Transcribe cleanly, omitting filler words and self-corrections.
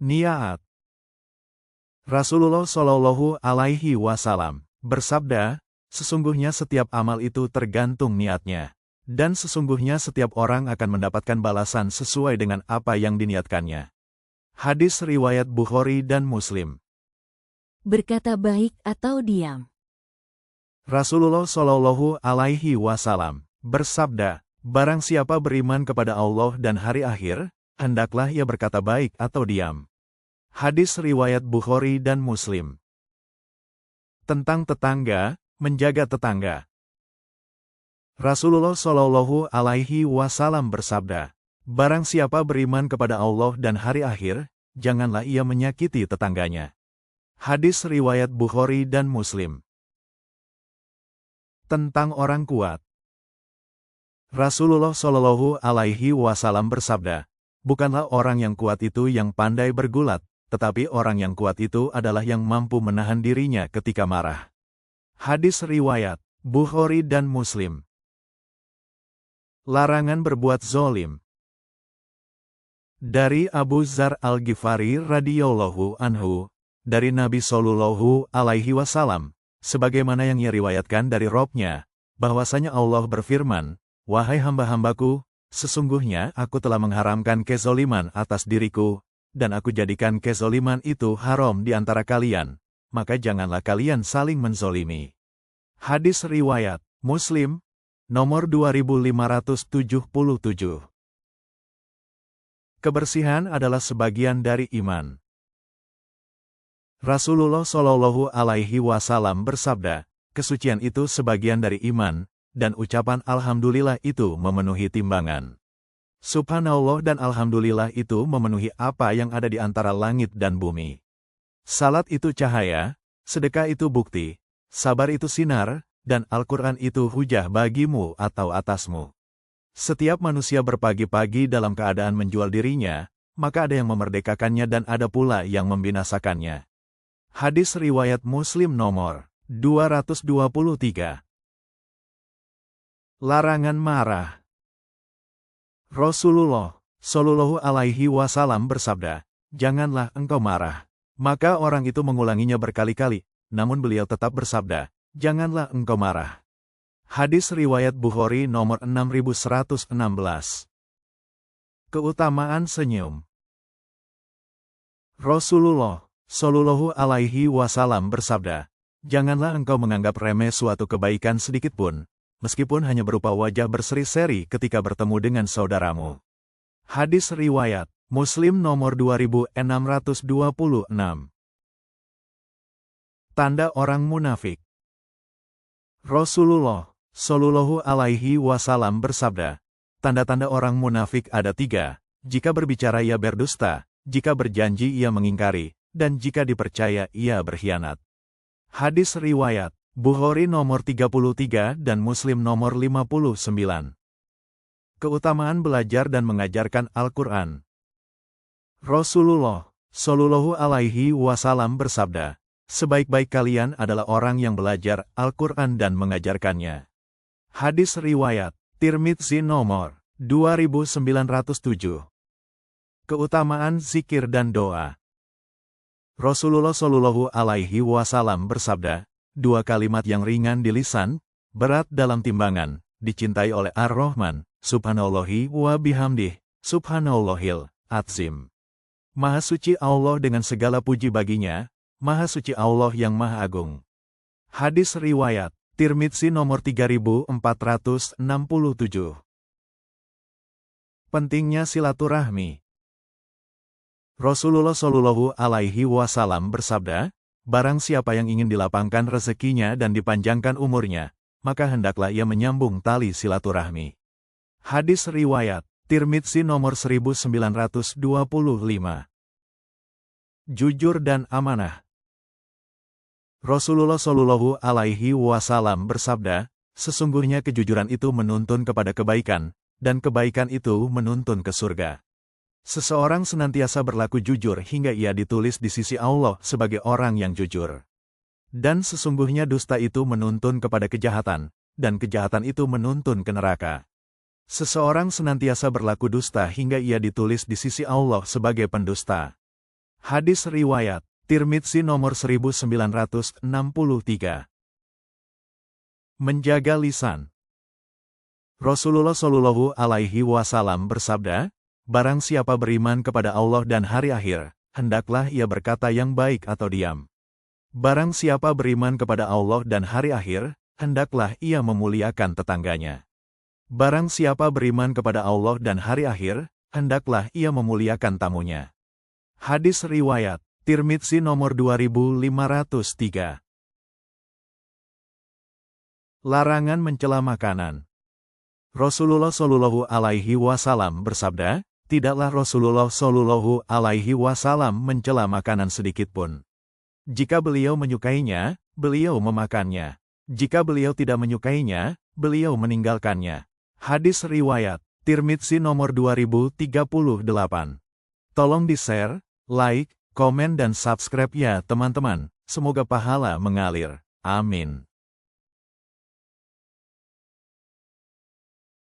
Niat. Rasulullah Shallallahu Alaihi Wasallam bersabda, sesungguhnya setiap amal itu tergantung niatnya. Dan sesungguhnya setiap orang akan mendapatkan balasan sesuai dengan apa yang diniatkannya. Hadis riwayat Bukhari dan Muslim. Berkata baik atau diam. Rasulullah Shallallahu Alaihi Wasallam bersabda, barang siapa beriman kepada Allah dan hari akhir, hendaklah ia berkata baik atau diam. Hadis riwayat Bukhari dan Muslim. Tentang tetangga, menjaga tetangga. Rasulullah Shallallahu Alaihi Wasallam bersabda, barang siapa beriman kepada Allah dan hari akhir, janganlah ia menyakiti tetangganya. Hadis riwayat Bukhari dan Muslim. Tentang orang kuat. Rasulullah Shallallahu Alaihi Wasallam bersabda, bukanlah orang yang kuat itu yang pandai bergulat, tetapi orang yang kuat itu adalah yang mampu menahan dirinya ketika marah. Hadis riwayat Bukhari dan Muslim. Larangan berbuat zolim. Dari Abu Dzar Al-Ghifari radhiyallahu anhu, dari Nabi Shallallahu Alaihi Wasallam, sebagaimana yang ia riwayatkan dari Robnya, bahwasanya Allah berfirman, wahai hamba-hambaku, sesungguhnya aku telah mengharamkan kezoliman atas diriku, dan aku jadikan kezoliman itu haram di antara kalian, maka janganlah kalian saling menzolimi. Hadis riwayat Muslim, nomor 2577. Kebersihan adalah sebagian dari iman. Rasulullah Shallallahu Alaihi Wasallam bersabda, kesucian itu sebagian dari iman, dan ucapan Alhamdulillah itu memenuhi timbangan. Subhanallah dan Alhamdulillah itu memenuhi apa yang ada di antara langit dan bumi. Salat itu cahaya, sedekah itu bukti, sabar itu sinar, dan Al-Quran itu hujah bagimu atau atasmu. Setiap manusia berpagi-pagi dalam keadaan menjual dirinya, maka ada yang memerdekakannya dan ada pula yang membinasakannya. Hadis riwayat Muslim nomor 223. Larangan marah. Rasulullah Shallallahu Alaihi Wasallam bersabda, janganlah engkau marah. Maka orang itu mengulanginya berkali-kali, namun beliau tetap bersabda, janganlah engkau marah. Hadis riwayat Bukhari nomor 6116. Keutamaan senyum. Rasulullah Shallallahu Alaihi Wasallam bersabda, janganlah engkau menganggap remeh suatu kebaikan sedikitpun, meskipun hanya berupa wajah berseri-seri ketika bertemu dengan saudaramu. Hadis riwayat Muslim nomor 2626. Tanda orang munafik. Rasulullah Shallallahu Alaihi Wasallam bersabda, tanda-tanda orang munafik ada 3, jika berbicara ia berdusta, jika berjanji ia mengingkari, dan jika dipercaya ia berkhianat. Hadis riwayat Bukhari nomor 33 dan Muslim nomor 59. Keutamaan belajar dan mengajarkan Al-Quran. Rasulullah Shallallahu Alaihi Wasallam bersabda, sebaik-baik kalian adalah orang yang belajar Al-Quran dan mengajarkannya. Hadis riwayat Tirmidzi nomor 2907. Keutamaan zikir dan doa. Rasulullah Shallallahu Alaihi Wasallam bersabda, 2 kalimat yang ringan di lisan, berat dalam timbangan, dicintai oleh Ar-Rahman, subhanallahi wa bihamdih, subhanallahil azim. Maha suci Allah dengan segala puji baginya, Maha suci Allah yang Maha Agung. Hadis riwayat Tirmidzi nomor 3467. Pentingnya silaturahmi. Rasulullah Shallallahu Alaihi Wasallam bersabda, barang siapa yang ingin dilapangkan rezekinya dan dipanjangkan umurnya, maka hendaklah ia menyambung tali silaturahmi. Hadis riwayat Tirmidzi nomor 1925. Jujur dan amanah. Rasulullah Shallallahu Alaihi Wasallam bersabda, sesungguhnya kejujuran itu menuntun kepada kebaikan, dan kebaikan itu menuntun ke surga. Seseorang senantiasa berlaku jujur hingga ia ditulis di sisi Allah sebagai orang yang jujur. Dan sesungguhnya dusta itu menuntun kepada kejahatan, dan kejahatan itu menuntun ke neraka. Seseorang senantiasa berlaku dusta hingga ia ditulis di sisi Allah sebagai pendusta. Hadis riwayat Tirmidzi nomor 1963. Menjaga lisan. Rasulullah Shallallahu Alaihi Wasallam bersabda, barang siapa beriman kepada Allah dan hari akhir, hendaklah ia berkata yang baik atau diam. Barang siapa beriman kepada Allah dan hari akhir, hendaklah ia memuliakan tetangganya. Barang siapa beriman kepada Allah dan hari akhir, hendaklah ia memuliakan tamunya. Hadis riwayat Tirmidzi nomor 2503. Larangan mencela makanan. Rasulullah Shallallahu Alaihi Wasallam bersabda, tidaklah Rasulullah Shallallahu Alaihi Wasallam mencela makanan sedikitpun. Jika beliau menyukainya, beliau memakannya. Jika beliau tidak menyukainya, beliau meninggalkannya. Hadis riwayat Tirmidzi nomor 2038. Tolong di-share, like, komen dan subscribe ya teman-teman. Semoga pahala mengalir. Amin.